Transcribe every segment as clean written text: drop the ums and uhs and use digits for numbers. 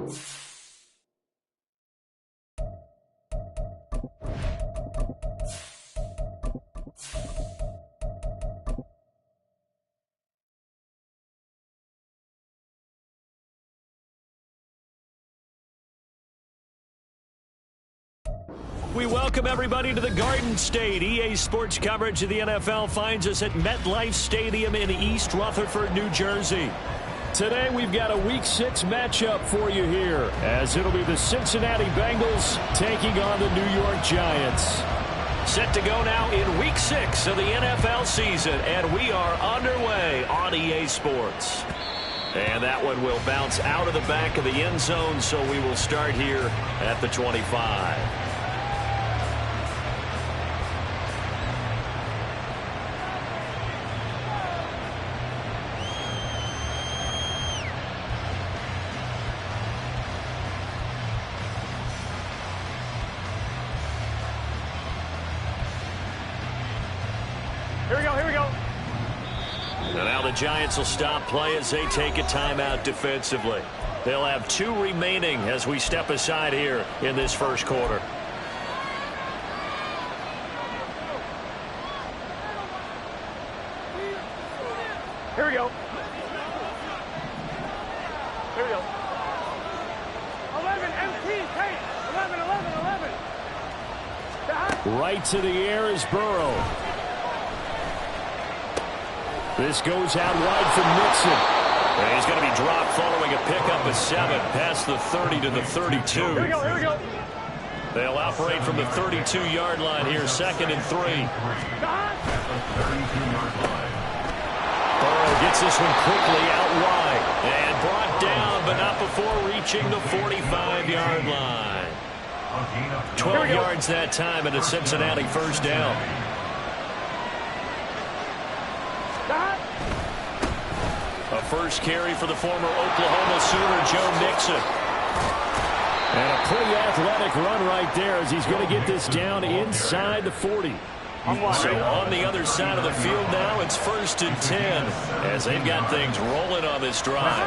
We welcome everybody to the Garden State. EA Sports coverage of the NFL finds us at MetLife Stadium in East Rutherford, New Jersey. Today we've got a Week 6 matchup for you here, as it'll be the Cincinnati Bengals taking on the New York Giants. Set to go now in Week 6 of the NFL season, and we are underway on EA Sports. And that one will bounce out of the back of the end zone, so we will start here at the 25. Giants will stop play as they take a timeout defensively. They'll have 2 remaining as we step aside here in this first quarter. Here we go. Here we go. 11 MT, Tate. 11, 11, 11. Right to the air is Burrow. This goes out wide for Mixon. And he's going to be dropped following a pickup of 7 past the 30 to the 32. Here we go, here we go. They'll operate from the 32-yard line here, 2nd and 3. Burrow gets this one quickly out wide and brought down, but not before reaching the 45-yard line. 12 yards that time and a Cincinnati first down. A first carry for the former Oklahoma Sooner, Joe Mixon. And a pretty athletic run right there as he's going to get this down inside the 40. So on the other side of the field now, it's 1st and 10 as they've got things rolling on this drive.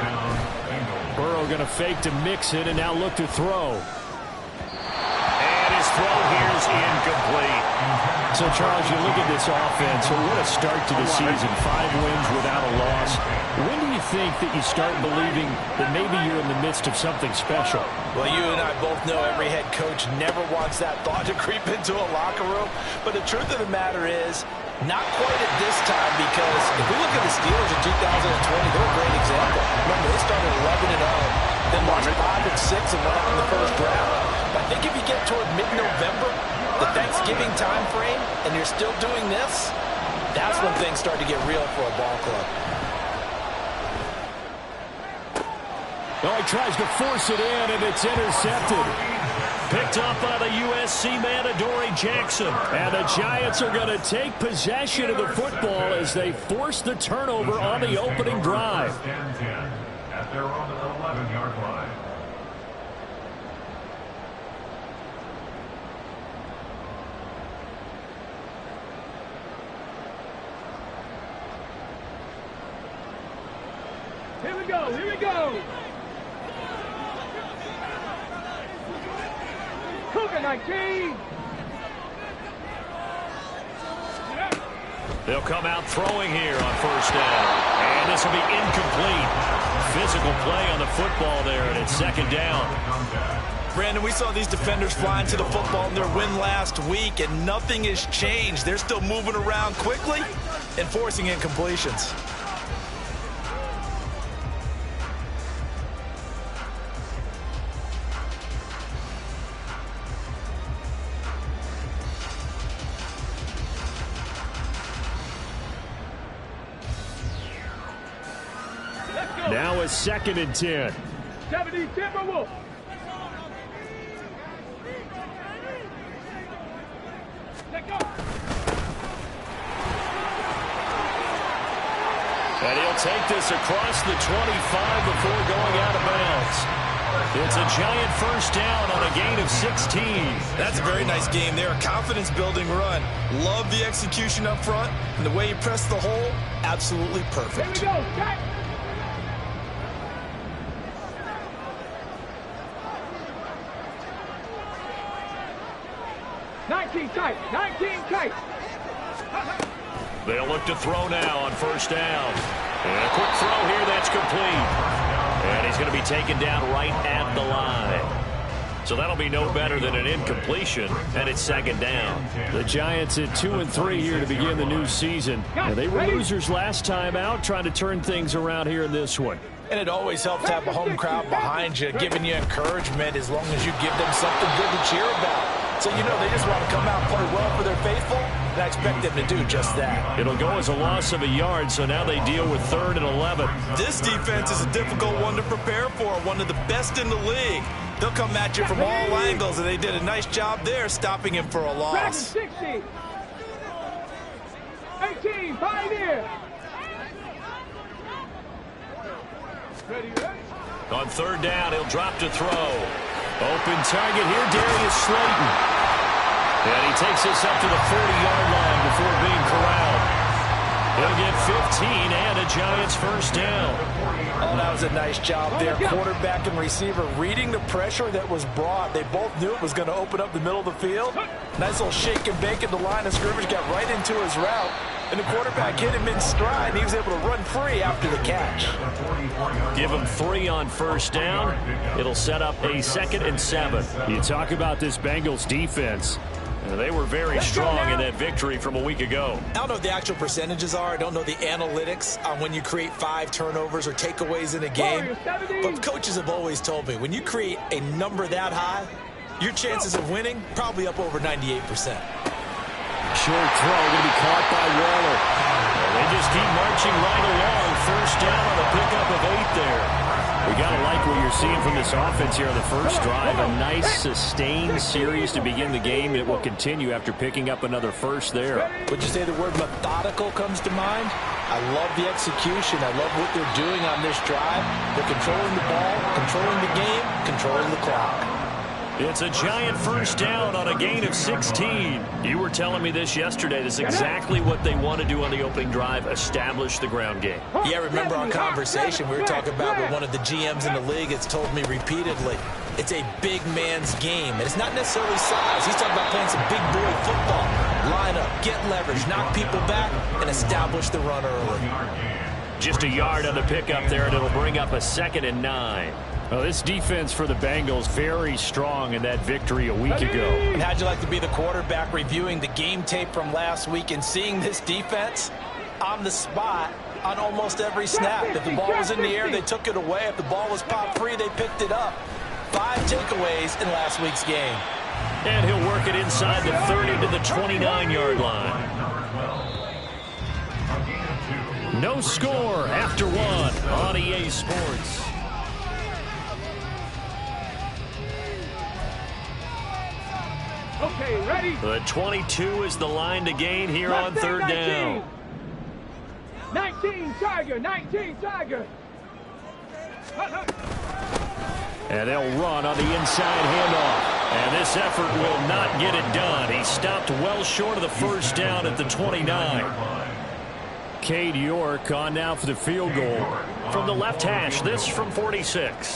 Burrow going to fake to Mixon and now look to throw. And his throw here is incomplete. So, Charles, you look at this offense, so what a start to the season. 5 wins without a loss. When do you think that you start believing that maybe you're in the midst of something special? Well, you and I both know every head coach never wants that thought to creep into a locker room. But the truth of the matter is, not quite at this time, because if we look at the Steelers in 2020, they're a great example. Remember, they started 11-0, then lost 5-6 and went out in the first round. I think if you get toward mid-November, the Thanksgiving time frame, and you're still doing this, that's when things start to get real for a ball club. Well, he tries to force it in, and it's intercepted. Picked up by the USC man, Adoree Jackson. And the Giants are going to take possession of the football as they force the turnover on the opening drive. At their own 11-yard line. Here we go, here we go. Cougar 19. They'll come out throwing here on 1st down. And this will be incomplete. Physical play on the football there, and it's 2nd down. Brandon, we saw these defenders flying to the football in their win last week, and nothing has changed. They're still moving around quickly and forcing incompletions. Now it's 2nd and 10. 70 Timberwolves. Let go. And he'll take this across the 25 before going out of bounds. It's a Giant first down on a gain of 16. That's a very nice game there. A confidence-building run. Love the execution up front. And the way he pressed the hole, absolutely perfect. Here we go. Jack. 19 tight. 19 tight. They'll look to throw now on first down. And a quick throw here, that's complete. And he's going to be taken down right at the line. So that'll be no better than an incompletion, and it's second down. The Giants at 2-3 here to begin the new season. Now, they were losers last time out, trying to turn things around here in this one. And it always helps to have a home crowd behind you, giving you encouragement as long as you give them something good to cheer about. So, you know, they just want to come out and play well for their faithful, and I expect them to do just that. It'll go as a loss of a yard, so now they deal with 3rd and 11. This defense is a difficult one to prepare for, one of the best in the league. They'll come at you from all angles, and they did a nice job there stopping him for a loss. 60. 18, pioneer. On 3rd down, he'll drop to throw. Open target here, Darius Slayton. And he takes this up to the 40-yard line before being corralled. He'll get 15 and a Giants first down. Oh, that was a nice job there. Quarterback and receiver reading the pressure that was brought. They both knew it was going to open up the middle of the field. Nice little shake and bake at the line of scrimmage, got right into his route. And the quarterback hit him in stride, and he was able to run free after the catch. Give him 3 on first down. It'll set up a 2nd and 7. You talk about this Bengals defense. They were very strong in that victory from a week ago. I don't know what the actual percentages are. I don't know the analytics on when you create 5 turnovers or takeaways in a game. But coaches have always told me, when you create a number that high, your chances of winning probably up over 98%. Short throw going to be caught by Waller. And they just keep marching right along. First down on a pickup of 8 there. We got to like what you're seeing from this offense here on the first drive. A nice, sustained series to begin the game. It will continue after picking up another first there. Would you say the word methodical comes to mind? I love the execution. I love what they're doing on this drive. They're controlling the ball, controlling the game, controlling the clock. It's a Giant first down on a gain of 16. You were telling me this yesterday. This is exactly what they want to do on the opening drive, establish the ground game. Yeah, remember our conversation we were talking about with one of the GMs in the league that's told me repeatedly, it's a big man's game. And it's not necessarily size. He's talking about playing some big boy football. Line up, get leverage, knock people back, and establish the run early. Just a yard on the pickup there, and it'll bring up a 2nd and 9. Well, this defense for the Bengals very strong in that victory a week ago. And how'd you like to be the quarterback reviewing the game tape from last week and seeing this defense on the spot on almost every snap? If the ball was in the air, they took it away. If the ball was popped free, they picked it up. 5 takeaways in last week's game. And he'll work it inside the 30 to the 29-yard line. No score after 1 on EA Sports. Okay, ready? The 22 is the line to gain here on 3rd down. 19 Tiger, 19 Tiger. And they'll run on the inside handoff. And this effort will not get it done. He stopped well short of the first down at the 29. Cade York on now for the field goal from the left hash. This from 46.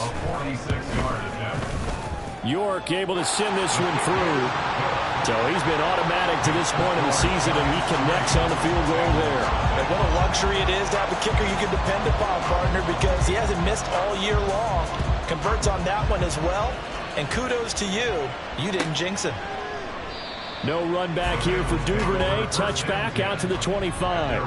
York able to send this one through. So he's been automatic to this point of the season, and he connects on the field goal there. And what a luxury it is to have a kicker you can depend upon, partner, because he hasn't missed all year long. Converts on that one as well. And kudos to you. You didn't jinx him. No run back here for Duvernay. Touchback out to the 25.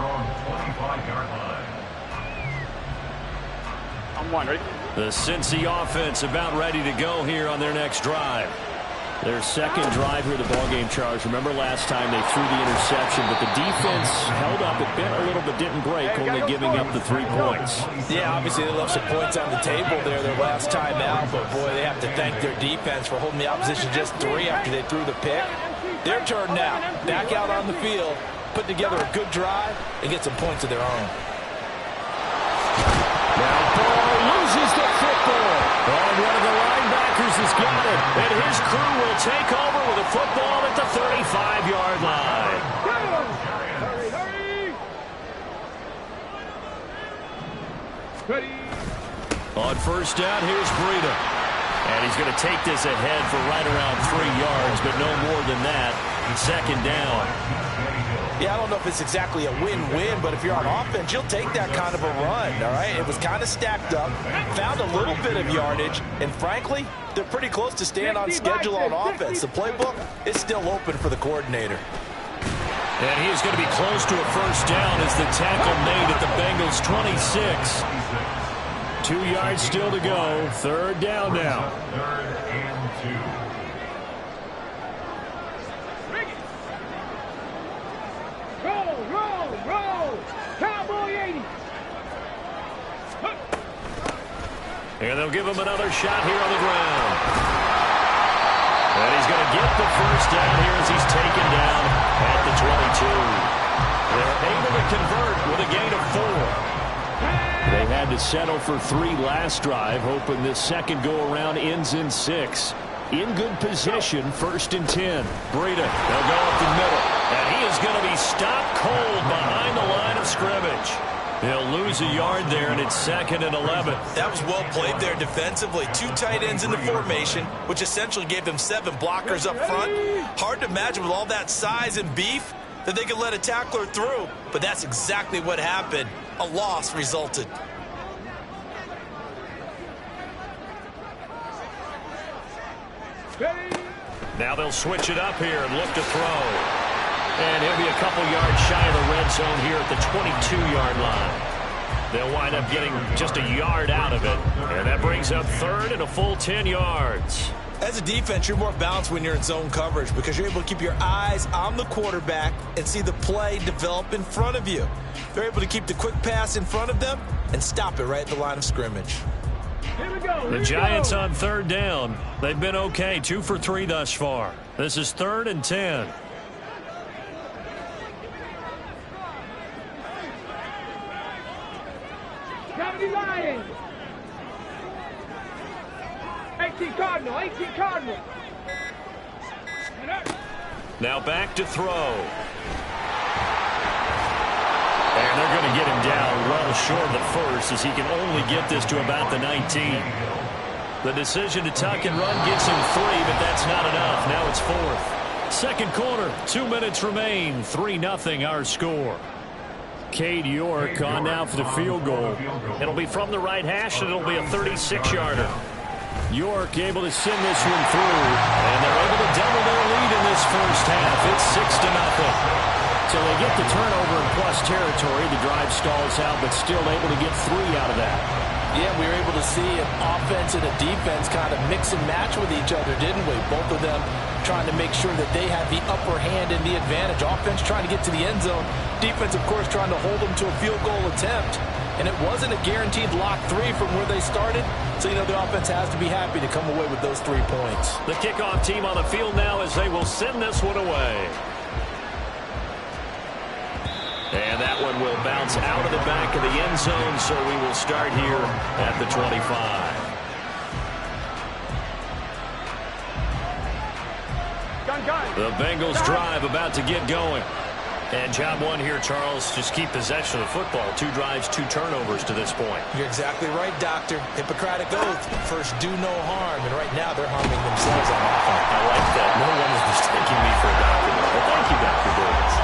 I'm wondering. The Cincy offense about ready to go here on their next drive. Their second drive here, the ballgame, Charles. Remember last time they threw the interception, but the defense held up. It bent a little but didn't break, only giving up the 3 points. Yeah, obviously they left some points on the table there their last time out, but boy, they have to thank their defense for holding the opposition just 3 after they threw the pick. Their turn now. Back out on the field, put together a good drive, and get some points of their own. Now Ball loses the football. And one of the linebackers has got it. And his crew will take over with a football at the 35-yard line. Hurry, hurry. Ready. On first down, here's Breida. And he's going to take this ahead for right around 3 yards, but no more than that. Second down. Yeah, I don't know if it's exactly a win-win, but if you're on offense, you'll take that kind of a run, all right? It was kind of stacked up, found a little bit of yardage, and frankly, they're pretty close to staying on schedule on offense. The playbook is still open for the coordinator. And he is going to be close to a first down as the tackle made at the Bengals' 26. 2 yards still to go. Third down now. Third and 2. Roll. Cowboy 80. And they'll give him another shot here on the ground. And he's going to get the first down here as he's taken down at the 22. They're able to convert with a gain of 4. They had to settle for 3 last drive, hoping this second go-around ends in 6. In good position, 1st and 10. Breida, they'll go up the middle. And he is going to be stopped cold behind the line of scrimmage. They'll lose a yard there, and it's 2nd and 11. That was well played there defensively. 2 tight ends in the formation, which essentially gave them 7 blockers up front. Hard to imagine with all that size and beef that they could let a tackler through, but that's exactly what happened. A loss resulted. Now they'll switch it up here and look to throw. And he'll be a couple yards shy of the red zone here at the 22-yard line. They'll wind up getting just a yard out of it. And that brings up 3rd and a full 10 yards. As a defense, you're more balanced when you're in zone coverage because you're able to keep your eyes on the quarterback and see the play develop in front of you. They're able to keep the quick pass in front of them and stop it right at the line of scrimmage. The Giants on 3rd down. They've been okay, 2 for 3 thus far. This is 3rd and 10. Lions. 18 Cardinal. Now back to throw. And they're going to get him down well short of the first as he can only get this to about the 19. The decision to tuck and run gets him 3, but that's not enough. Now it's 4th. Second quarter, 2 minutes remain. 3-0 our score. Cade York on now for the field goal. It'll be from the right hash, and it'll be a 36-yarder. York able to send this one through, and they're able to double their lead in this first half. It's 6-0. So they get the turnover in plus territory. The drive stalls out, but still able to get 3 out of that. Yeah, we were able to see an offense and a defense kind of mix and match with each other, didn't we? Both of them trying to make sure that they had the upper hand and the advantage. Offense trying to get to the end zone. Defense, of course, trying to hold them to a field goal attempt. And it wasn't a guaranteed lock 3 from where they started. So, the offense has to be happy to come away with those 3 points. The kickoff team on the field now as they will send this one away. And that one will bounce out of the back of the end zone, so we will start here at the 25. The Bengals drive about to get going. And job 1 here, Charles, just keep possession of the football. 2 drives, 2 turnovers to this point. You're exactly right, Doctor. Hippocratic oath. First, do no harm. And right now, they're harming themselves on offense. I like that. No one is mistaking me for a doctor. Well, thank you, Dr. Davis.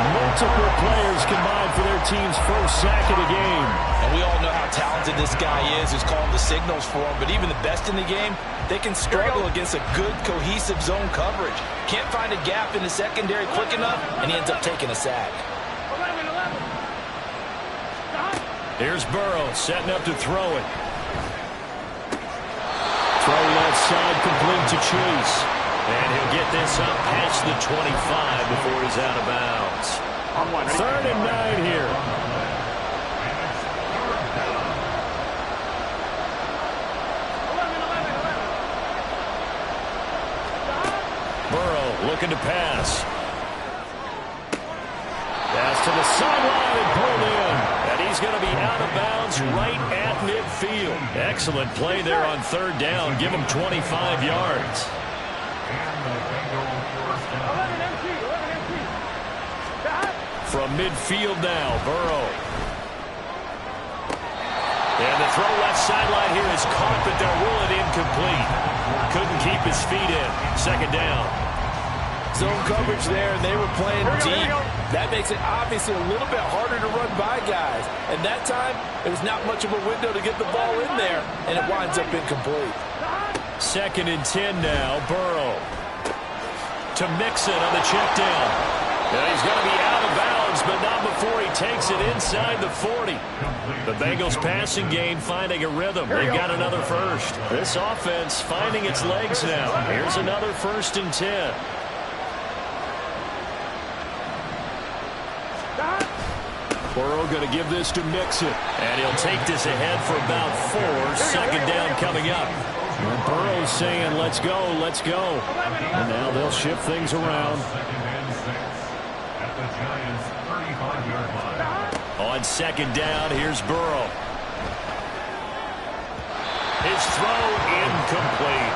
Multiple players combined for their team's first sack of the game. And we all know how talented this guy is who's calling the signals for him. But even the best in the game, they can struggle against a good, cohesive zone coverage. Can't find a gap in the secondary quick enough, and he ends up taking a sack. 11. Here's Burrow setting up to throw it. Throw left side complete to Chase. And he'll get this up past the 25 before he's out of bounds. 3rd and 9 here. Burrow looking to pass. Pass to the sideline and pulled in. And he's going to be out of bounds right at midfield. Excellent play there on 3rd down. Give him 25 yards. From midfield now, Burrow. And the throw left sideline here is caught, but they'll rule it incomplete. Couldn't keep his feet in. 2nd down. Zone coverage there, and they were playing deep. That makes it obviously a little bit harder to run by guys. And that time, there was not much of a window to get the ball in there, and it winds up incomplete. 2nd and 10 now. Burrow to Mixon on the check down. And he's going to be out of bounds, but not before he takes it inside the 40. The Bengals passing game finding a rhythm. They've got another first. This offense finding its legs now. Here's another 1st and 10. Burrow going to give this to Mixon. And he'll take this ahead for about 4. 2nd down coming up. And Burrow's saying, let's go, let's go. And now they'll shift things around. On 2nd down, here's Burrow. His throw incomplete.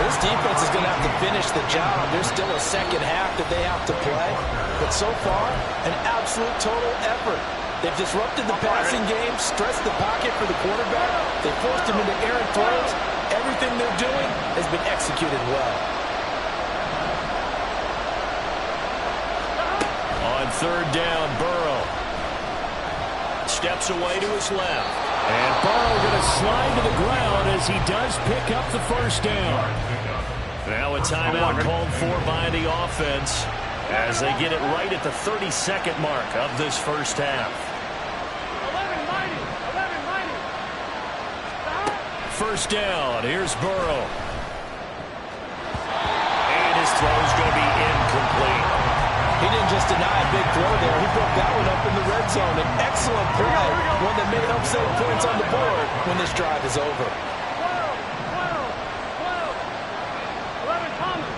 This defense is going to have to finish the job. There's still a second half that they have to play. But so far, an absolute total effort. They've disrupted the passing game, stressed the pocket for the quarterback. They forced him into errant throws. Everything they're doing has been executed well. On 3rd down, Burrow steps away to his left. And Burrow going to slide to the ground as he does pick up the 1st down. Now a timeout called for by the offense as they get it right at the 32nd mark of this first half. 1st down, here's Burrow. And his throw's going to be incomplete. He didn't just deny a big throw there. He broke that one up in the red zone. An excellent play. One that may help save points on the board when this drive is over. 11, Thomas.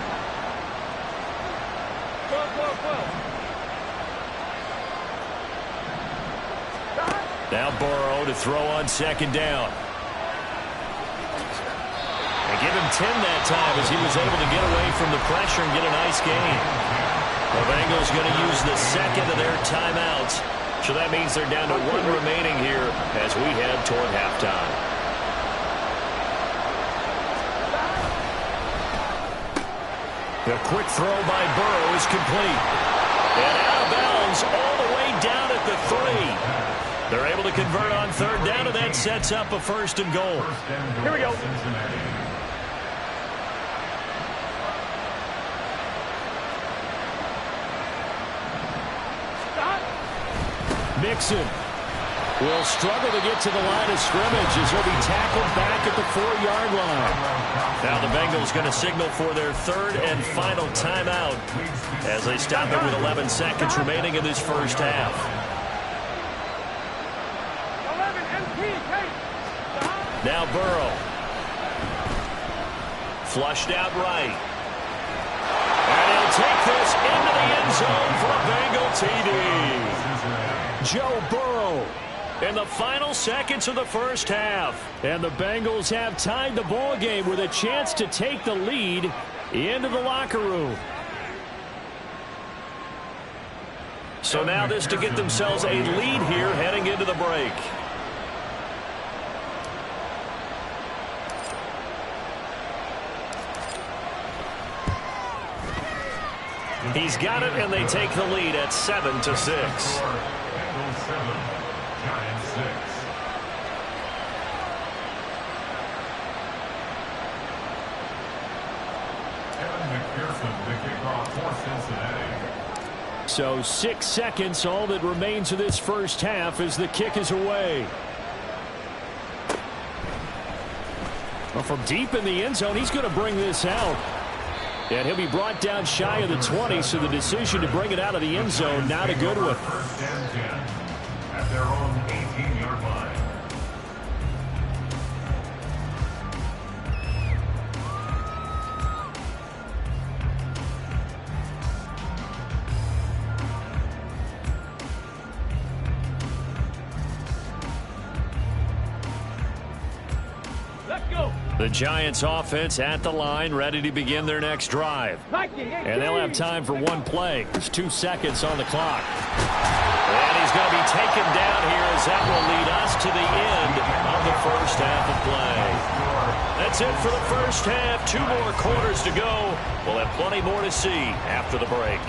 12. Now Burrow to throw on 2nd down. They give him 10 that time as he was able to get away from the pressure and get a nice gain. The Bengals going to use the 2nd of their timeouts. So that means they're down to 1 remaining here as we head toward halftime. The quick throw by Burrow is complete. And out of bounds all the way down at the 3. They're able to convert on 3rd down, and that sets up a 1st and goal. Here we go. Mixon will struggle to get to the line of scrimmage as he'll be tackled back at the 4-yard line. Now the Bengals going to signal for their 3rd and final timeout as they stop it with 11 seconds remaining in this first half. 11, MP, now Burrow. Flushed out right. And he'll take this into the end zone for a Bengal TD. Joe Burrow in the final seconds of the first half. And the Bengals have tied the ball game with a chance to take the lead into the locker room. So now this to get themselves a lead here heading into the break. He's got it, and they take the lead at 7-6. So 6 seconds, all that remains of this first half as the kick is away. Well, from deep in the end zone, he's going to bring this out. And he'll be brought down shy of the 20, so the decision to bring it out of the end zone, not a good one. First and 10 at their own 18-yard line. Let's go. The Giants offense at the line, ready to begin their next drive. And they'll have time for one play. There's 2 seconds on the clock. And he's going to be taken down here as that will lead us to the end of the first half of play. That's it for the first half. 2 more quarters to go. We'll have plenty more to see after the break.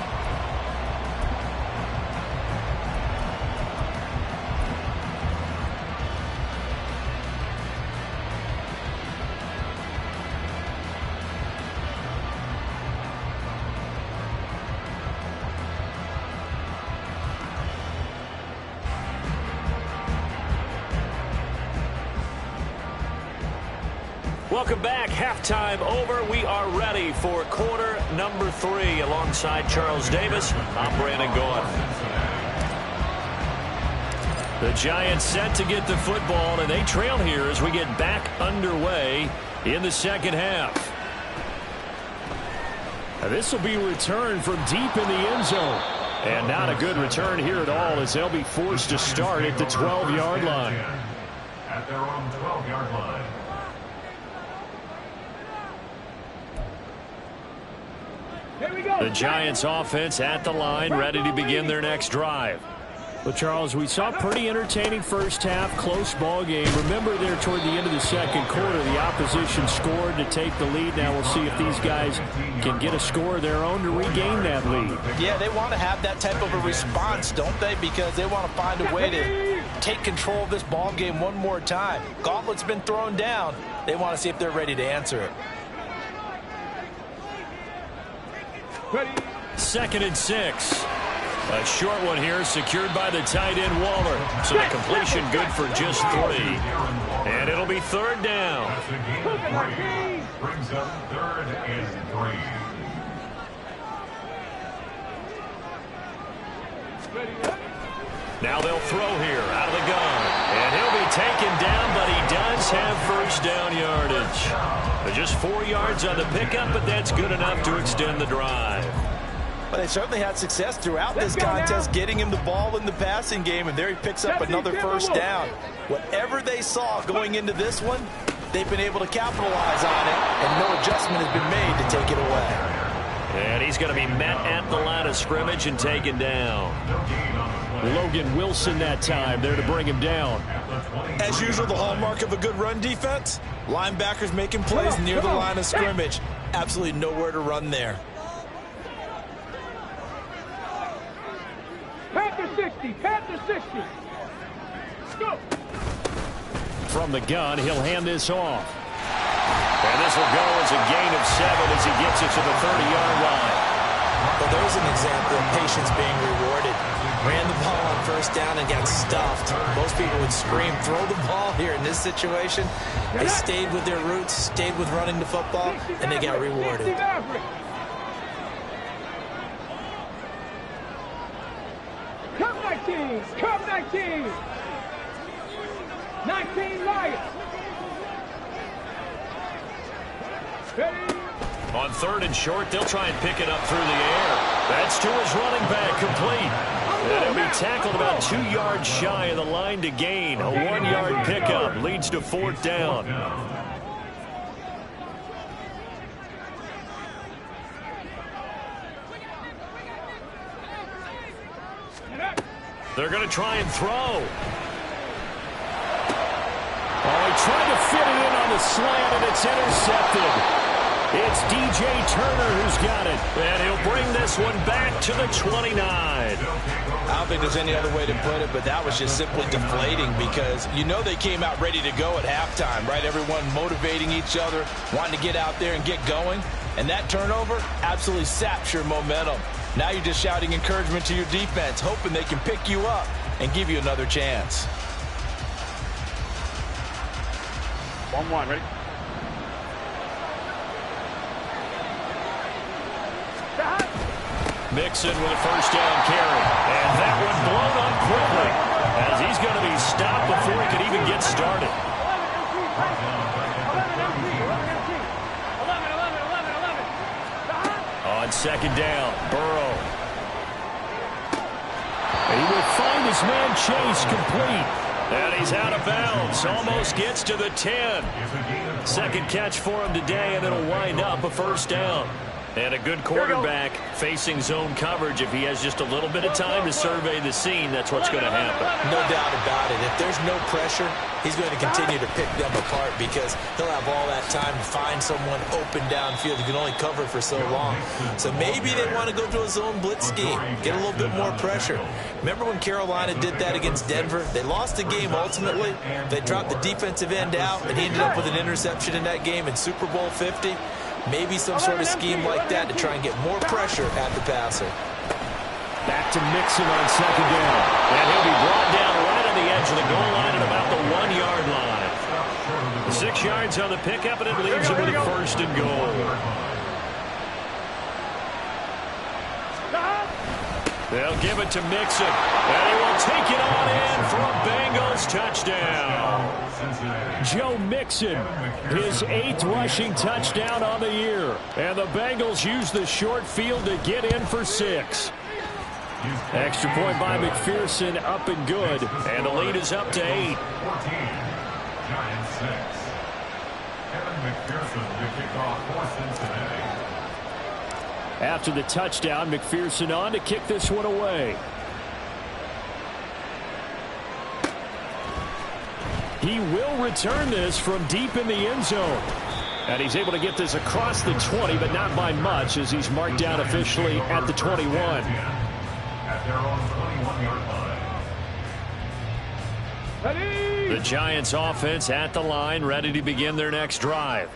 Welcome back. Halftime over. We are ready for quarter number 3. Alongside Charles Davis, I'm Brandon Gaudin. The Giants set to get the football, and they trail here as we get back underway in the second half. Now, this will be returned from deep in the end zone. And not a good return here at all, as they'll be forced to start at the 12-yard line. At their own 12-yard line. The Giants offense at the line, ready to begin their next drive. Well, Charles, we saw a pretty entertaining first half, close ball game. Remember there toward the end of the second quarter, the opposition scored to take the lead. Now we'll see if these guys can get a score of their own to regain that lead. Yeah, they want to have that type of a response, don't they? Because they want to find a way to take control of this ball game one more time. Gauntlet's been thrown down. They want to see if they're ready to answer it. 2nd and 6. A short one here, secured by the tight end Waller. So the completion good for just 3. And it'll be 3rd down. Brings up 3rd and 3. Now they'll throw here out of the gun. And he'll be taken down, but he does have first down yardage. Just 4 yards on the pickup, but that's good enough to extend the drive. Well, they certainly had success throughout this contest, getting him the ball in the passing game, and there he picks up another first down. Whatever they saw going into this one, they've been able to capitalize on it, and no adjustment has been made to take it away. And he's going to be met at the line of scrimmage and taken down. Logan Wilson that time there to bring him down. As usual, the hallmark of a good run defense, linebackers making plays near the line of scrimmage. Absolutely nowhere to run there. Panther 60, Panther 60. Go. From the gun, he'll hand this off. And this will go as a gain of 7 as he gets it to the 30-yard line. Well, there's an example of patience being rewarded. Ran the ball on first down and got stuffed. Most people would scream, throw the ball here in this situation. They stayed with their roots, stayed with running the football, and they got rewarded. Come 19, come 19. 19 Lions. Ready? On 3rd and short, they'll try and pick it up through the air. That's to his running back, complete. And he'll be tackled about 2 yards shy of the line to gain. A 1-yard pickup leads to 4th down. They're going to try and throw. Oh, he tried to fit it in on the slant, and it's intercepted. It's DJ Turner who's got it. And he'll bring this one back to the 29. I don't think there's any other way to put it, but that was just simply deflating because you know they came out ready to go at halftime, right? Everyone motivating each other, wanting to get out there and get going. And that turnover absolutely saps your momentum. Now you're just shouting encouragement to your defense, hoping they can pick you up and give you another chance. 1-1, ready? Mixon with a first down carry. And that one blown up quickly as he's going to be stopped before he can even get started. 11. On 2nd down, Burrow. He will find his man Chase complete. And he's out of bounds. Almost gets to the 10. Second catch for him today, and it'll wind up a first down. And a good quarterback facing zone coverage. If he has just a little bit of time to survey the scene, that's what's going to happen. No doubt about it. If there's no pressure, he's going to continue to pick them apart because he'll have all that time to find someone open downfield. He can only cover for so long. So maybe they want to go to a zone blitz scheme, get a little bit more pressure. Remember when Carolina did that against Denver? They lost the game ultimately. They dropped the defensive end out, and he ended up with an interception in that game in Super Bowl 50. Maybe some sort of scheme like that to try and get more pressure at the passer. Back to Mixon on second down. And he'll be brought down right on the edge of the goal line at about the 1-yard line. 6 yards on the pickup, and it leaves him with a first and goal. They'll give it to Mixon, and he will take it on in for a Bengals touchdown. Joe Mixon, his 8th rushing touchdown on the year. And the Bengals use the short field to get in for 6. Extra point by McPherson, up and good. And the lead is up to 8. 14, Giants 6. Kevin McPherson to kick off for Cincinnati. After the touchdown, McPherson on to kick this one away. He will return this from deep in the end zone. And he's able to get this across the 20, but not by much, as he's marked down officially at the 21. At their own 21-yard line. The Giants offense at the line, ready to begin their next drive.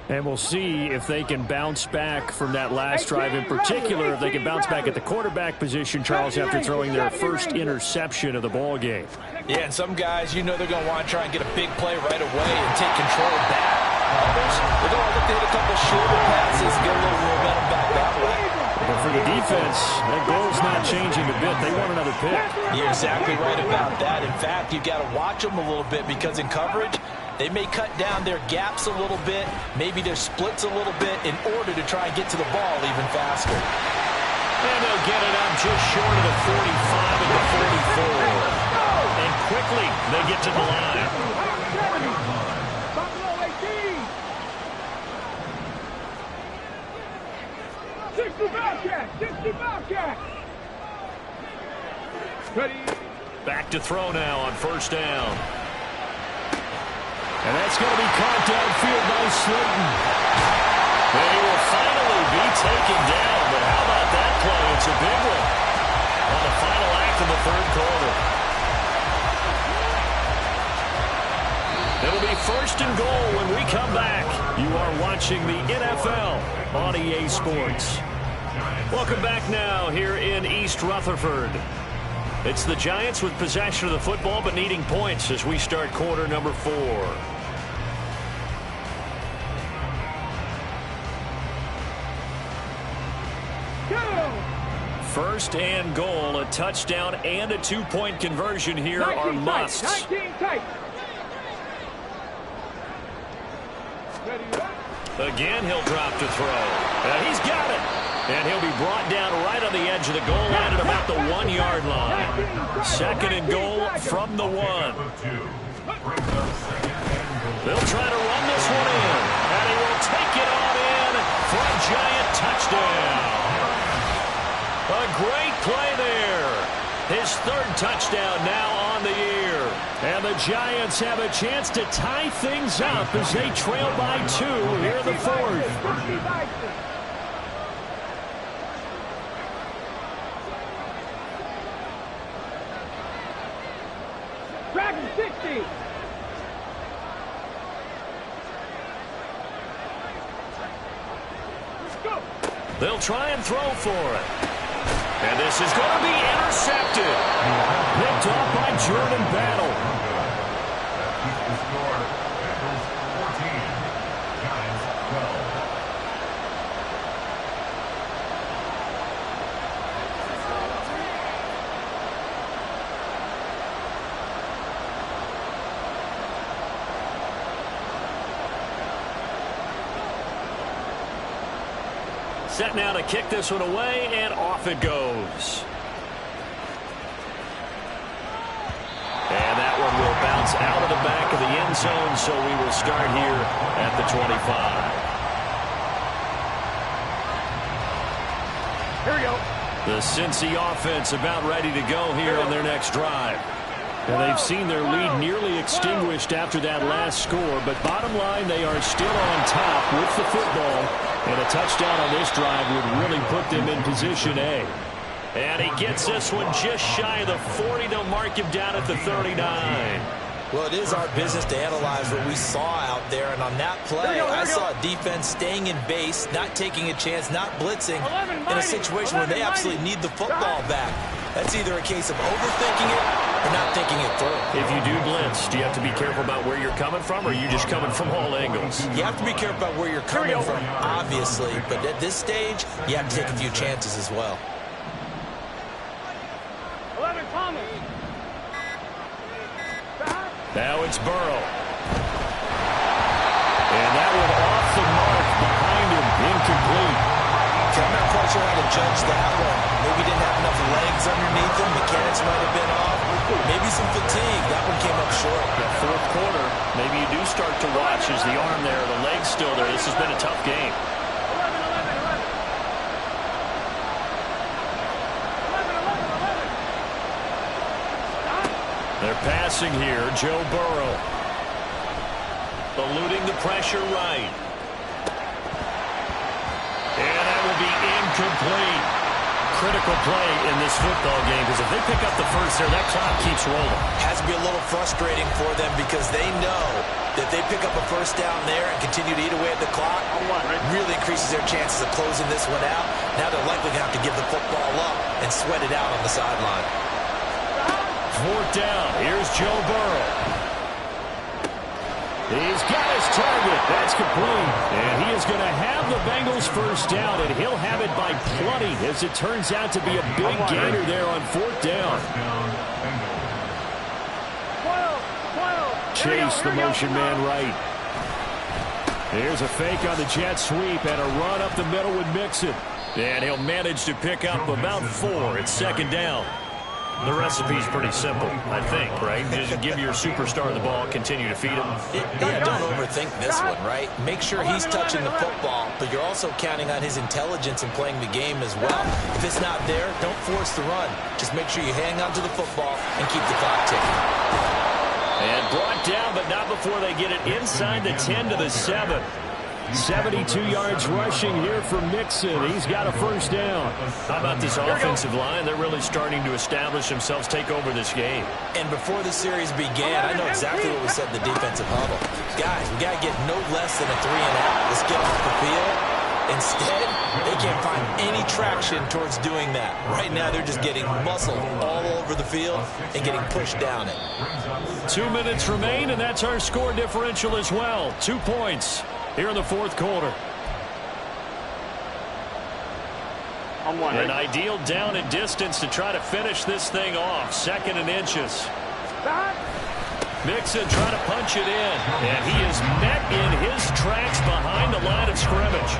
And we'll see if they can bounce back from that last drive. In particular, if they can bounce back at the quarterback position, Charles, after throwing their first interception of the ball game. Yeah, and some guys, you know they're going to want to try and get a big play right away and take control back. Others, they're going to look to hit a couple shorter passes, get a little momentum back that way. But for the defense, that goal's not changing a bit. They want another pick. You're exactly right about that. In fact, you've got to watch them a little bit because in coverage, they may cut down their gaps a little bit, maybe their splits a little bit in order to try and get to the ball even faster. And they'll get it up just short of the 45 and the 44. And quickly, they get to the line. Back to throw now on first down. And that's going to be caught downfield by Slayton. And he will finally be taken down. But how about that play? It's a big one on the final act of the third quarter. It'll be first and goal when we come back. You are watching the NFL on EA Sports. Welcome back now here in East Rutherford. It's the Giants with possession of the football but needing points as we start quarter number 4. First and goal, a touchdown and a 2-point conversion here are musts. Again, he'll drop to throw. He's got it. And he'll be brought down right on the edge of the goal line at about the 1-yard line. Second and goal from the 1. They'll try to run this one in. And he will take it on in for a Giant touchdown. A great play there. His 3rd touchdown now on the year. And the Giants have a chance to tie things up as they trail by 2 here in the 4th. Dragon 60. They'll try and throw for it. And this is going to be intercepted. Picked off by Jordan Battle. Keeps the score. Bengals 14, Giants 12. Set now to kick this one away, and off it goes. And that one will bounce out of the back of the end zone, so we will start here at the 25. The Cincy offense about ready to go here on their next drive. And they've seen their lead nearly extinguished after that last score, but bottom line, they are still on top with the football, and a touchdown on this drive would really put them in position A. And he gets this one just shy of the 40. They'll mark him down at the 39. Well, it is our business to analyze what we saw out there, and on that play, I saw a defense staying in base, not taking a chance, not blitzing, in a situation where they absolutely need the football back. That's either a case of overthinking it or not thinking it through. If you do blitz, do you have to be careful about where you're coming from, or are you just coming from all angles? You have to be careful about where you're coming from, obviously, but at this stage, you have to take a few chances as well. 11, Thomas. Now it's Burrow. And that one off the mark behind him, incomplete. I'm not quite sure how to judge that one. Maybe didn't have enough legs underneath him. Mechanics might have been off. Maybe some fatigue. That one came up short. The fourth quarter, maybe you do start to watch as the arm there, the leg's still there. This has been a tough game. 11. They're passing here. Joe Burrow. Eluding the pressure right. And that will be incomplete. Critical play in this football game, because if they pick up the first there, that clock keeps rolling. Has to be a little frustrating for them because they know that they pick up a first down there and continue to eat away at the clock, really increases their chances of closing this one out. Now they're likely going to have to give the football up and sweat it out on the sideline. Fourth down. Here's Joe Burrow. He's got his target. That's complete. And he is going to have the Bengals first down, and he'll have it by plenty, as it turns out to be a big gainer there on fourth down. 12. Chase the motion man right. There's a fake on the jet sweep and a run up the middle with Mixon. And he'll manage to pick up about 4 at second down. The recipe's pretty simple, I think, right? Just give your superstar the ball, continue to feed him. Yeah, don't overthink this one, right? Make sure he's touching the football, but you're also counting on his intelligence in playing the game as well. If it's not there, don't force the run. Just make sure you hang on to the football and keep the clock ticking. And brought down, but not before they get it inside the 10 to the 7. 72 yards rushing here for Mixon. He's got a first down. How about this offensive line? They're really starting to establish themselves, take over this game. And before the series began, I know exactly what we said in the defensive huddle. Guys, we got to get no less than a 3 and out. Let's get off the field. Instead, they can't find any traction towards doing that. Right now, they're just getting muscled all over the field and getting pushed down it. 2 minutes remain, and that's our score differential as well. 2 points here in the fourth quarter. An ideal down and distance to try to finish this thing off. 2nd and inches. Mixon trying to punch it in, and he is met in his tracks behind the line of scrimmage.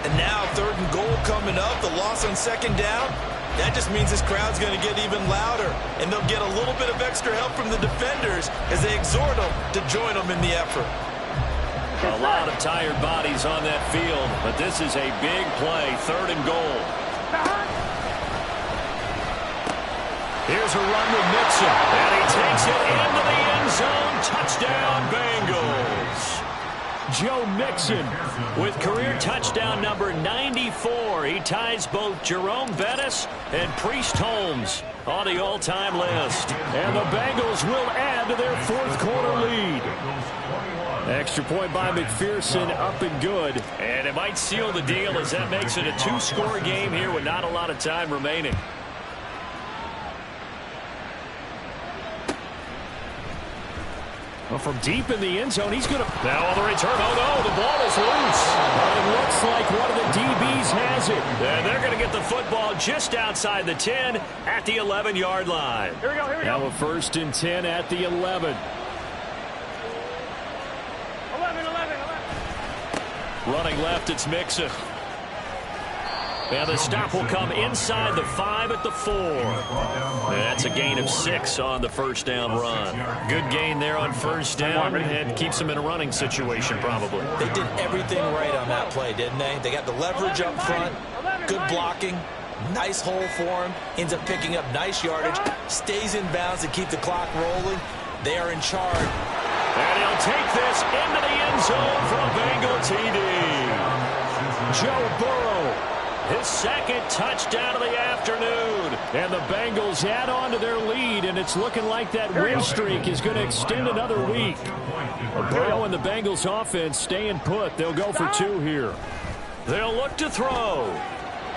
And now 3rd and goal coming up. The loss on 2nd down. That just means this crowd's going to get even louder, and they'll get a little bit of extra help from the defenders as they exhort them to join them in the effort. A lot of tired bodies on that field, but this is a big play. 3rd and goal. Here's a run with Mixon, and he takes it into the end zone. Touchdown, Bengals. Joe Mixon with career touchdown number 94. He ties both Jerome Bettis and Priest Holmes on the all-time list. And the Bengals will add to their fourth quarter lead. Extra point by McPherson, up and good. And it might seal the deal as that makes it a 2-score game here with not a lot of time remaining. Well, from deep in the end zone, he's going to... Now on the return, oh no, the ball is loose. It looks like one of the DBs has it. And they're going to get the football just outside the 10 at the 11-yard line. Here we go. Now a 1st and 10 at the 11. 11. Running left, it's Mixon. And the stop will come inside the 5 at the 4. That's a gain of 6 on the first down run. Good gain there on first down, and keeps them in a running situation probably. They did everything right on that play, didn't they? They got the leverage up front, good blocking, Nice hole for him. Ends up picking up nice yardage. Stays in bounds to keep the clock rolling. They are in charge. And he'll take this into the end zone for a Bengal TD. Joe Burrow, his second touchdown of the afternoon. And the Bengals add on to their lead, and it's looking like that win streak is going to extend another week. Burrow and the Bengals offense staying put. They'll go for 2 here. They'll look to throw.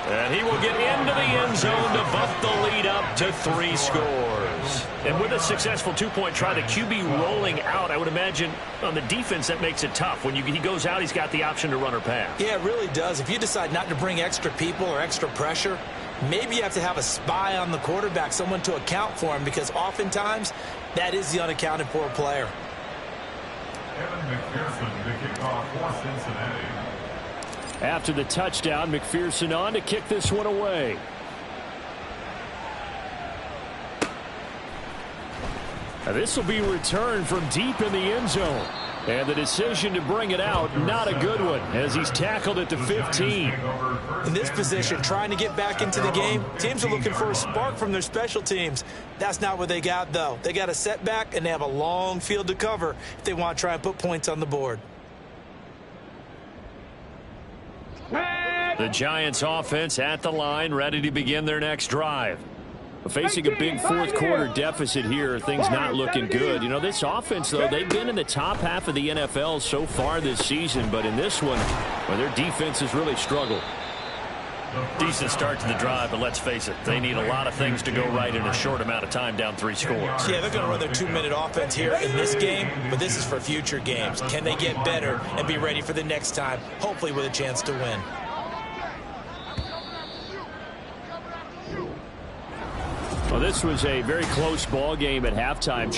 And he will get into the end zone to bump the lead up to 3 scores. And with a successful 2-point try, the QB rolling out, I would imagine on the defense that makes it tough. When he goes out, he's got the option to run or pass. Yeah, it really does. If you decide not to bring extra people or extra pressure, maybe you have to have a spy on the quarterback, someone to account for him, because oftentimes that is the unaccounted for player. Kevin McPherson, the kickoff for Cincinnati. After the touchdown, McPherson on to kick this one away. Now this will be returned from deep in the end zone. And the decision to bring it out, not a good one, as he's tackled at the 15. In this position, trying to get back into the game, teams are looking for a spark from their special teams. That's not what they got, though. They got a setback, and they have a long field to cover if they want to try and put points on the board. The Giants offense at the line, ready to begin their next drive. Facing a big fourth-quarter deficit here, things not looking good. You know, this offense, though, they've been in the top half of the NFL so far this season, but in this one, well, their defense has really struggled. Decent start to the drive, but let's face it, they need a lot of things to go right in a short amount of time, down 3 scores. Yeah, they're going to run their 2-minute offense here in this game, but this is for future games. Can they get better and be ready for the next time, hopefully with a chance to win? Well, this was a very close ball game at halftime.